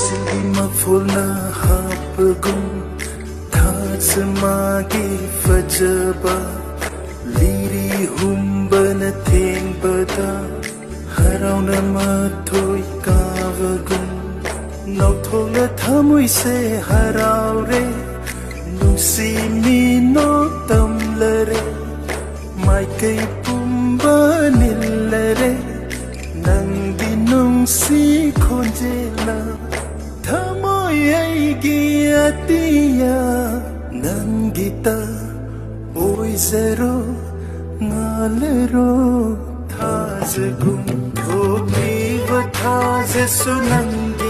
Siri mafulna hapagum Thas magi fajaba Liri humbana thengbada Harauna mathoi kavagum Nauthona thamui se haraure Nusi mino tamlare Mai kai pumba nillare Nangdi nungsi khonjela Thamoi aigi atiya Nangita oizaro ngalero Thazgum thobi vathaz sunangi